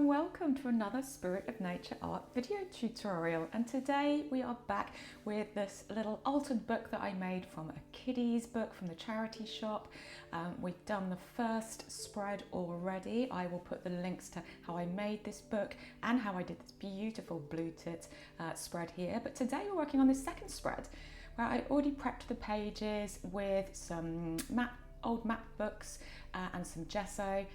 and welcome to another Spirit of Nature art video tutorial. And today we are back with this little altered book that I made from a kiddies book from the charity shop. We've done the first spread already. I will put the links to how I made this book and how I did this beautiful blue tit spread here. But today we're working on this second spread where I already prepped the pages with some old map books and some gesso.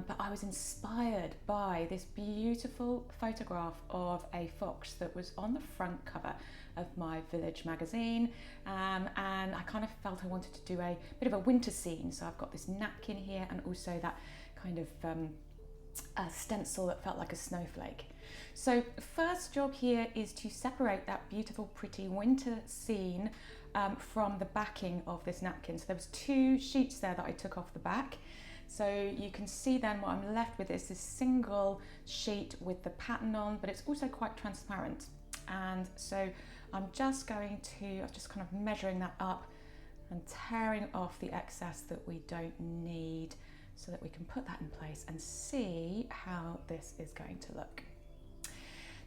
But I was inspired by this beautiful photograph of a fox that was on the front cover of my village magazine, and I kind of felt I wanted to do a bit of a winter scene. So I've got this napkin here and also that kind of a stencil that felt like a snowflake. So the first job here is to separate that beautiful pretty winter scene from the backing of this napkin. So there was two sheets there that I took off the back. So you can see then what I'm left with is this single sheet with the pattern on, but it's also quite transparent. And so I'm just kind of measuring that up and tearing off the excess that we don't need so that we can put that in place and see how this is going to look.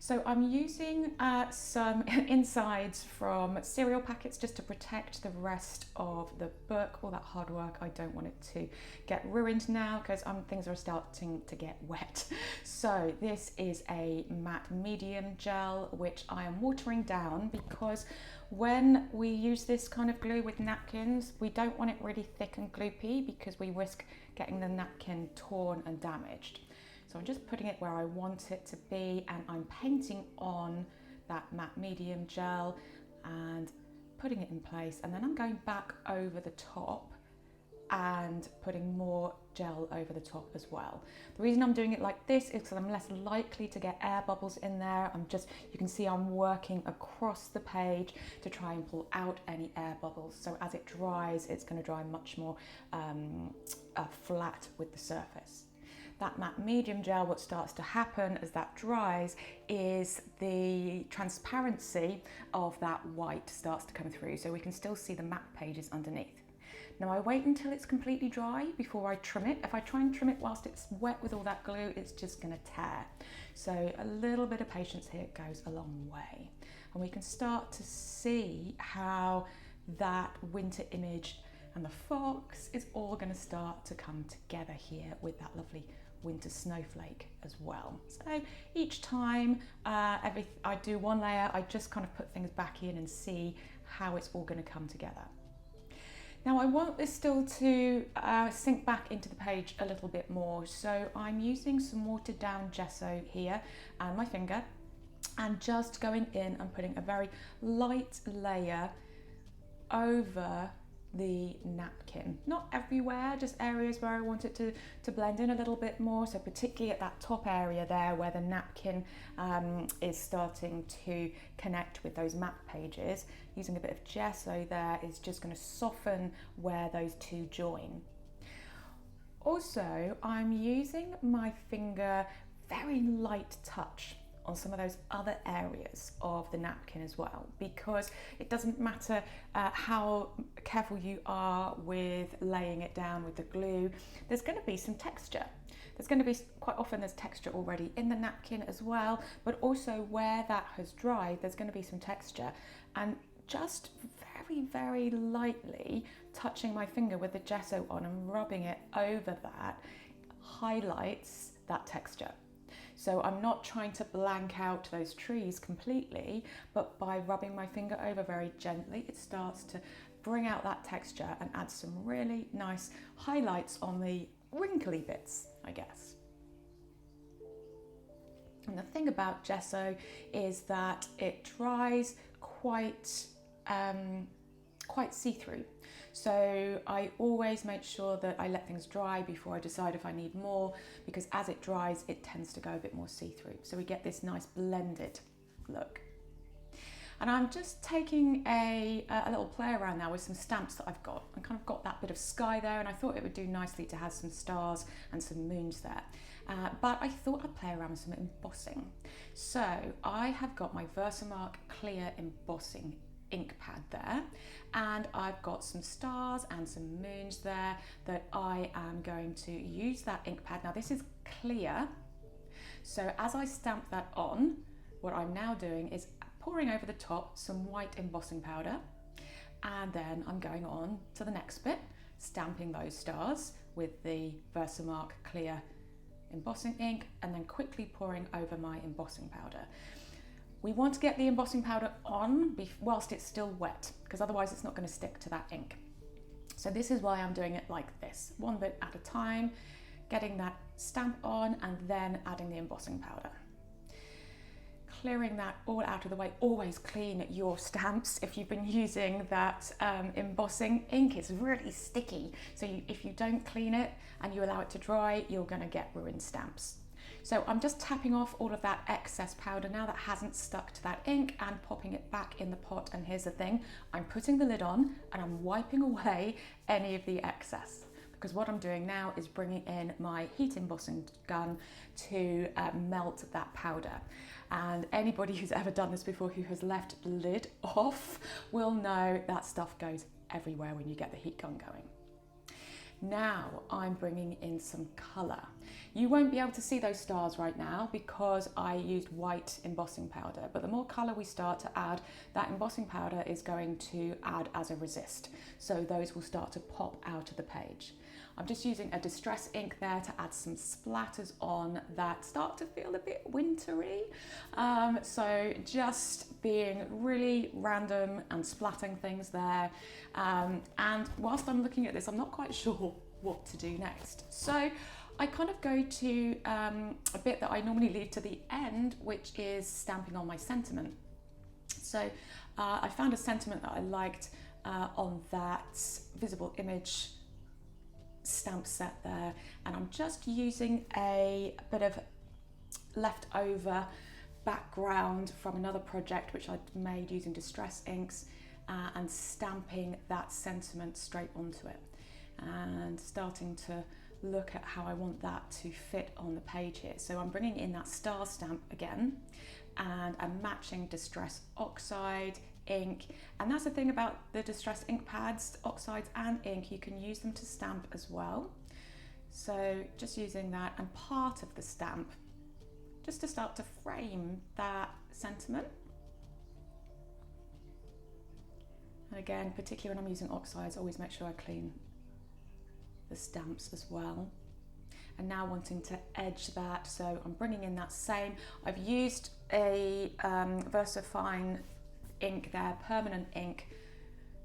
So I'm using some insides from cereal packets just to protect the rest of the book. All that hard work, I don't want it to get ruined now because things are starting to get wet. So this is a matte medium gel which I am watering down because when we use this kind of glue with napkins, we don't want it really thick and gloopy because we risk getting the napkin torn and damaged. So I'm just putting it where I want it to be, and I'm painting on that matte medium gel and putting it in place, and then I'm going back over the top and putting more gel over the top as well. The reason I'm doing it like this is because I'm less likely to get air bubbles in there. You can see I'm working across the page to try and pull out any air bubbles. So as it dries, it's going to dry much more flat with the surface. That matte medium gel, what starts to happen as that dries is the transparency of that white starts to come through, so we can still see the map pages underneath. Now I wait until it's completely dry before I trim it. If I try and trim it whilst it's wet with all that glue, it's just going to tear. So a little bit of patience here goes a long way. And we can start to see how that winter image and the fox is all going to start to come together here with that lovely winter snowflake as well. So each time I do one layer, I just kind of put things back in and see how it's all going to come together. Now I want this still to sink back into the page a little bit more, so I'm using some watered down gesso here and my finger and just going in and putting a very light layer over the napkin. Not everywhere, just areas where I want it to blend in a little bit more. So particularly at that top area there where the napkin is starting to connect with those map pages, using a bit of gesso there is just going to soften where those two join. Also, I'm using my finger very light touch on some of those other areas of the napkin as well, because it doesn't matter how careful you are with laying it down with the glue, there's going to be some texture. There's going to be, quite often there's texture already in the napkin as well, but also where that has dried, there's going to be some texture. And just very, very lightly touching my finger with the gesso on and rubbing it over that highlights that texture. So I'm not trying to blank out those trees completely, but by rubbing my finger over very gently, it starts to bring out that texture and add some really nice highlights on the wrinkly bits, I guess. And the thing about gesso is that it dries quite see-through. So I always make sure that I let things dry before I decide if I need more, because as it dries, it tends to go a bit more see-through. So we get this nice blended look. And I'm just taking a little play around now with some stamps that I've got. I kind of got that bit of sky there, and I thought it would do nicely to have some stars and some moons there. But I thought I'd play around with some embossing. So I have got my VersaMark clear embossing ink pad there, and I've got some stars and some moons there that I am going to use that ink pad. Now this is clear, So as I stamp that on, what I'm now doing is pouring over the top some white embossing powder, and then I'm going on to the next bit, stamping those stars with the VersaMark clear embossing ink, and then quickly pouring over my embossing powder. We want to get the embossing powder on whilst it's still wet, because otherwise it's not going to stick to that ink. So this is why I'm doing it like this, one bit at a time, getting that stamp on and then adding the embossing powder. Clearing that all out of the way. Always clean your stamps. If you've been using that embossing ink, it's really sticky. So if you don't clean it and you allow it to dry, you're going to get ruined stamps. So I'm just tapping off all of that excess powder now that hasn't stuck to that ink and popping it back in the pot. And here's the thing, I'm putting the lid on and I'm wiping away any of the excess, because what I'm doing now is bringing in my heat embossing gun to melt that powder. And anybody who's ever done this before who has left the lid off will know that stuff goes everywhere when you get the heat gun going. Now I'm bringing in some colour. You won't be able to see those stars right now because I used white embossing powder, but the more colour we start to add, that embossing powder is going to add as a resist. So those will start to pop out of the page. I'm just using a distress ink there to add some splatters on that start to feel a bit wintry. So just being really random and splatting things there. And whilst I'm looking at this, I'm not quite sure what to do next. So I kind of go to a bit that I normally leave to the end, which is stamping on my sentiment. So I found a sentiment that I liked on that Visible Image stamp set there, and I'm just using a bit of leftover background from another project which I'd made using distress inks and stamping that sentiment straight onto it and starting to look at how I want that to fit on the page here. So I'm bringing in that star stamp again, and I'm matching distress oxide ink. And that's the thing about the distress ink pads, oxides and ink, you can use them to stamp as well. So just using that and part of the stamp just to start to frame that sentiment. And again, particularly when I'm using oxides, always make sure I clean the stamps as well. And now wanting to edge that, so I'm bringing in that same, I've used a VersaFine ink there, permanent ink,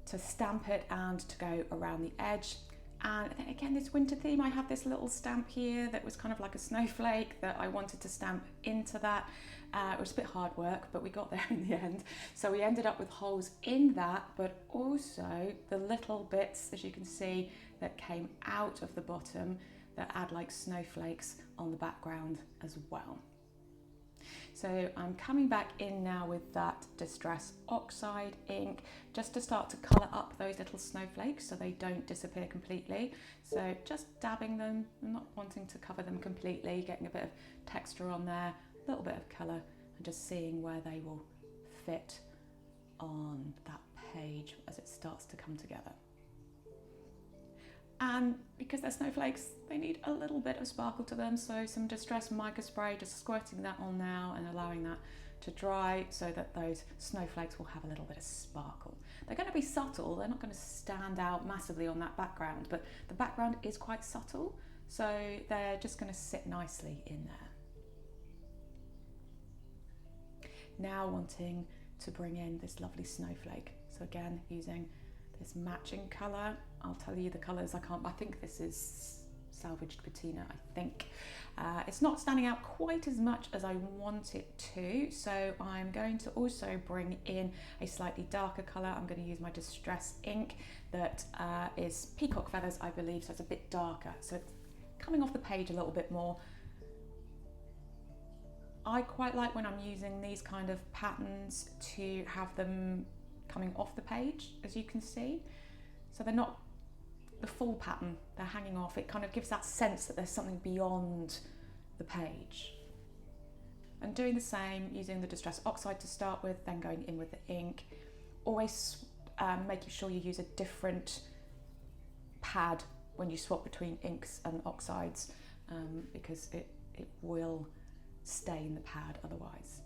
to stamp it and to go around the edge. And then again, this winter theme, I have this little stamp here that was kind of like a snowflake that I wanted to stamp into that. It was a bit hard work, but we got there in the end. So we ended up with holes in that, but also the little bits, as you can see, that came out of the bottom that add like snowflakes on the background as well. So I'm coming back in now with that Distress Oxide ink just to start to colour up those little snowflakes so they don't disappear completely. So just dabbing them, not wanting to cover them completely, getting a bit of texture on there, a little bit of colour, and just seeing where they will fit on that page as it starts to come together. And because they're snowflakes, they need a little bit of sparkle to them, so some Distress Mica Spray, just squirting that on now and allowing that to dry so that those snowflakes will have a little bit of sparkle. They're going to be subtle, they're not going to stand out massively on that background, but the background is quite subtle, so they're just going to sit nicely in there. Now wanting to bring in this lovely snowflake, so again using this matching colour. I'll tell you the colours, I think this is Salvaged Patina, I think. It's not standing out quite as much as I want it to, so I'm going to also bring in a slightly darker colour. I'm going to use my Distress ink that is Peacock Feathers, I believe, so it's a bit darker. So it's coming off the page a little bit more. I quite like when I'm using these kind of patterns to have them coming off the page, as you can see. So they're not the full pattern, they're hanging off. It kind of gives that sense that there's something beyond the page. And doing the same, using the Distress Oxide to start with, then going in with the ink. Always making sure you use a different pad when you swap between inks and oxides, because it will stain the pad otherwise.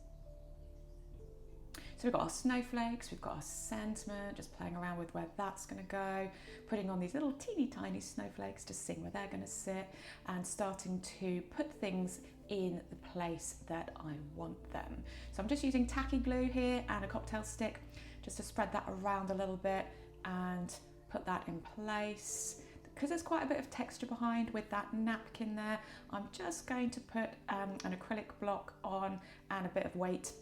So we've got our snowflakes, we've got our sentiment, just playing around with where that's going to go, putting on these little teeny tiny snowflakes to seeing where they're going to sit, and starting to put things in the place that I want them. So I'm just using tacky glue here and a cocktail stick just to spread that around a little bit and put that in place. Because there's quite a bit of texture behind with that napkin there, I'm just going to put an acrylic block on and a bit of weight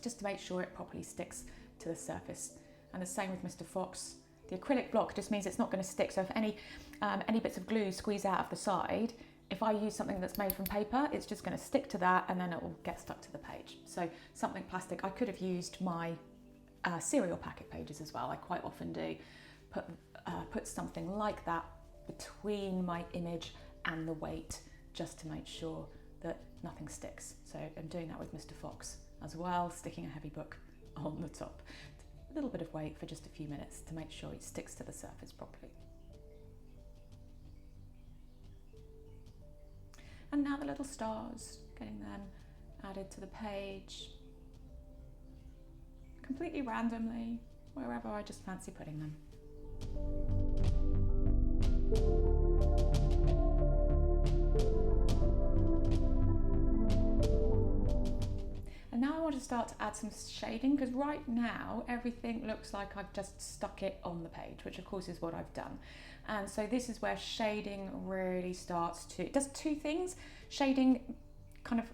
just to make sure it properly sticks to the surface. And the same with Mr. Fox. The acrylic block just means it's not going to stick, so if any bits of glue squeeze out of the side, if I use something that's made from paper, it's just going to stick to that and then it will get stuck to the page. So something plastic, I could have used my cereal packet pages as well. I quite often do put something like that between my image and the weight just to make sure that nothing sticks. So I'm doing that with Mr. Fox as well, sticking a heavy book on the top. A little bit of weight for just a few minutes to make sure it sticks to the surface properly. And now the little stars, getting them added to the page, completely randomly, wherever I just fancy putting them. And now I want to start to add some shading, because right now everything looks like I've just stuck it on the page, which of course is what I've done. And so this is where shading really starts to, it does two things. Shading kind of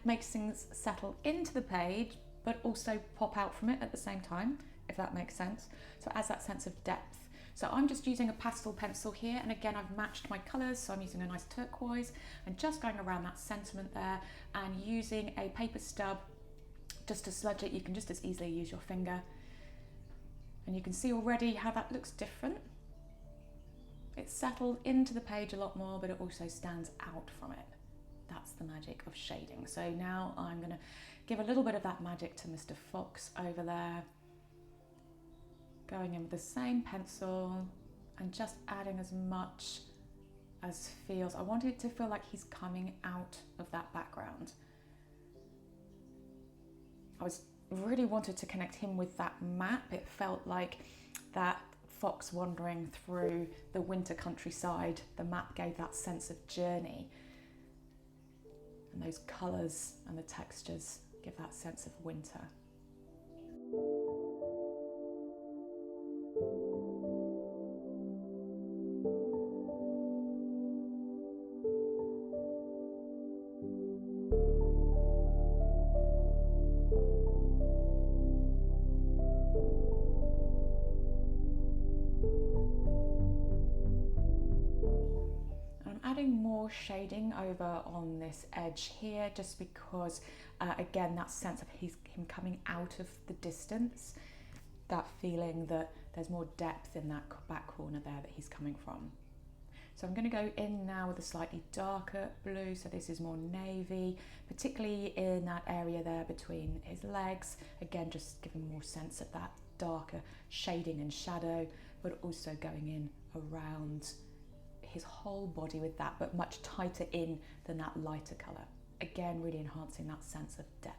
makes things settle into the page, but also pop out from it at the same time, if that makes sense. So it adds that sense of depth. So I'm just using a pastel pencil here, and again I've matched my colours, so I'm using a nice turquoise and just going around that sentiment there and using a paper stub just to smudge it. You can just as easily use your finger, and you can see already how that looks different. It's settled into the page a lot more, but it also stands out from it. That's the magic of shading. So now I'm going to give a little bit of that magic to Mr. Fox over there, going in with the same pencil and just adding as much as feels. I want it to feel like he's coming out of that background. I really wanted to connect him with that map. It felt like that fox wandering through the winter countryside. The map gave that sense of journey, and those colours and the textures give that sense of winter. More shading over on this edge here, just because again that sense of him coming out of the distance, that feeling that there's more depth in that back corner there that he's coming from. So I'm going to go in now with a slightly darker blue, so this is more navy, particularly in that area there between his legs, again just giving more sense of that darker shading and shadow, but also going in around his whole body with that, but much tighter in than that lighter colour. Again, really enhancing that sense of depth.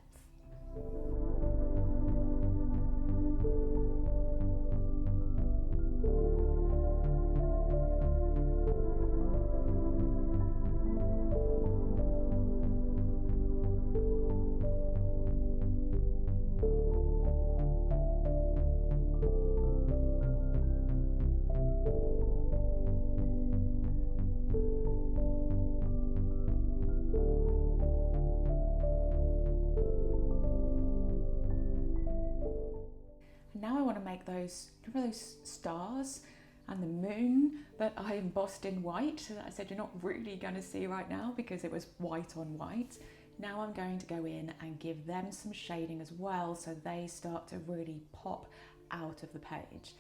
Now I want to make those stars and the moon that I embossed in white, that I said you're not really going to see right now because it was white on white. Now I'm going to go in and give them some shading as well, so they start to really pop out of the page.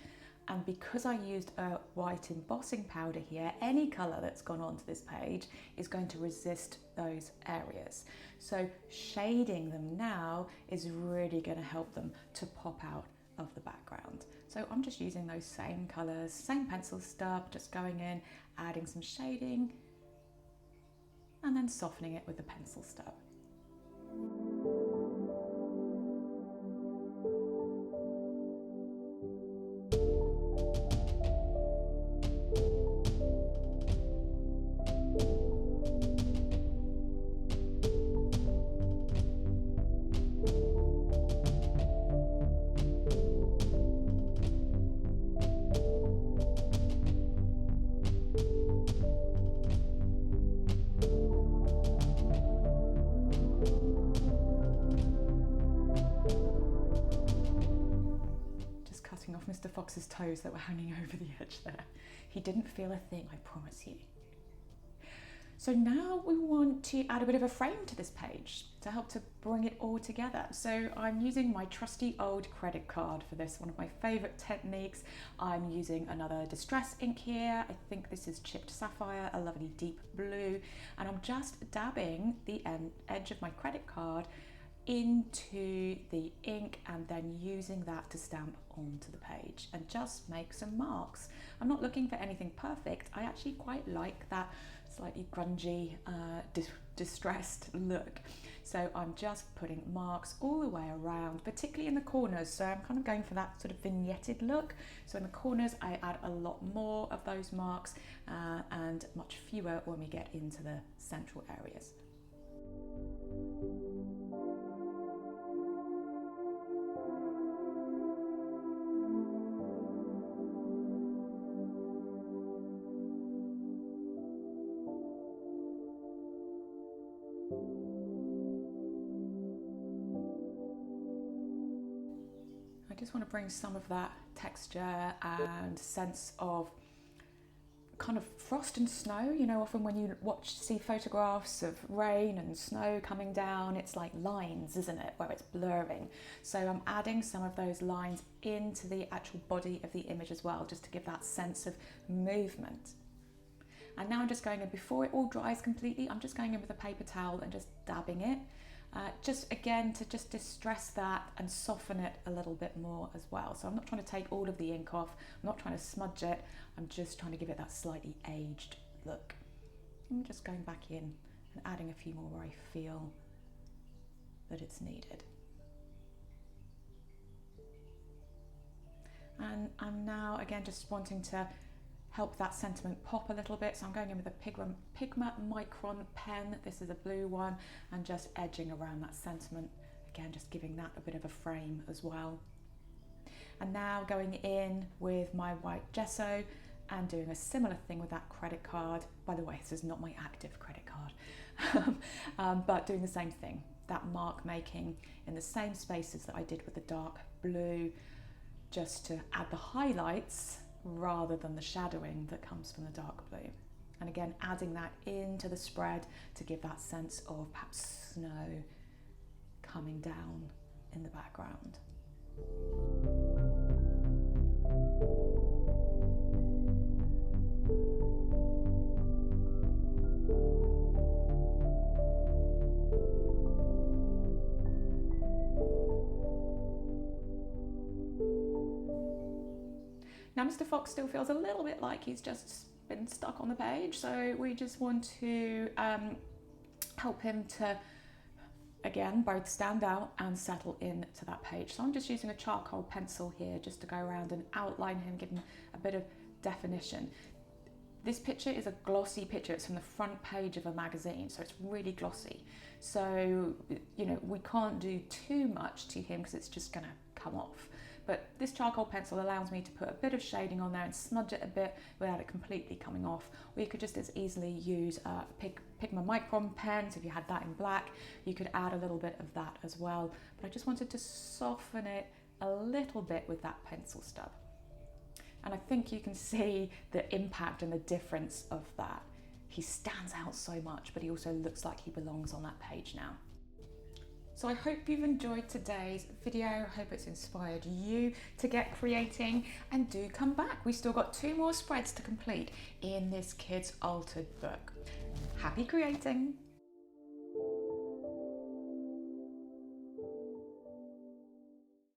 And because I used a white embossing powder here, any colour that's gone onto this page is going to resist those areas. So shading them now is really going to help them to pop out of the background. So I'm just using those same colours, same pencil stub, just going in, adding some shading, and then softening it with the pencil stub. Mr. Fox's toes that were hanging over the edge there. He didn't feel a thing, I promise you. So now we want to add a bit of a frame to this page to help to bring it all together. So I'm using my trusty old credit card for this, one of my favorite techniques. I'm using another distress ink here. I think this is chipped sapphire, a lovely deep blue. And I'm just dabbing the edge of my credit card into the ink and then using that to stamp onto the page and just make some marks. I'm not looking for anything perfect. I actually quite like that slightly grungy, distressed look. So I'm just putting marks all the way around, particularly in the corners. So I'm kind of going for that sort of vignetted look. So in the corners, I add a lot more of those marks and much fewer when we get into the central areas. I just want to bring some of that texture and sense of kind of frost and snow. You know, often when you see photographs of rain and snow coming down, it's like lines, isn't it, where it's blurring. So I'm adding some of those lines into the actual body of the image as well, just to give that sense of movement. And now I'm just going in, before it all dries completely, I'm just going in with a paper towel and just dabbing it. Just again to just distress that and soften it a little bit more as well. So I'm not trying to take all of the ink off, I'm not trying to smudge it, I'm just trying to give it that slightly aged look. I'm just going back in and adding a few more where I feel that it's needed. And I'm now again just wanting to help that sentiment pop a little bit. So I'm going in with a Pigma Micron pen. This is a blue one, and just edging around that sentiment. Again, just giving that a bit of a frame as well. And now going in with my white gesso and doing a similar thing with that credit card. By the way, this is not my active credit card, but doing the same thing. That mark making in the same spaces that I did with the dark blue, just to add the highlights rather than the shadowing that comes from the dark blue. And again, adding that into the spread to give that sense of perhaps snow coming down in the background. Now Mr. Fox still feels a little bit like he's just been stuck on the page, so we just want to help him to, again, both stand out and settle into that page. So I'm just using a charcoal pencil here just to go around and outline him, give him a bit of definition. This picture is a glossy picture. It's from the front page of a magazine, so it's really glossy. So, you know, we can't do too much to him because it's just going to come off. But this charcoal pencil allows me to put a bit of shading on there and smudge it a bit without it completely coming off. Or you could just as easily use a Pigma Micron pen, so if you had that in black, you could add a little bit of that as well. But I just wanted to soften it a little bit with that pencil stub. And I think you can see the impact and the difference of that. He stands out so much, but he also looks like he belongs on that page now. So I hope you've enjoyed today's video. I hope it's inspired you to get creating, and do come back. We've still got 2 more spreads to complete in this Kids Altered book. Happy creating!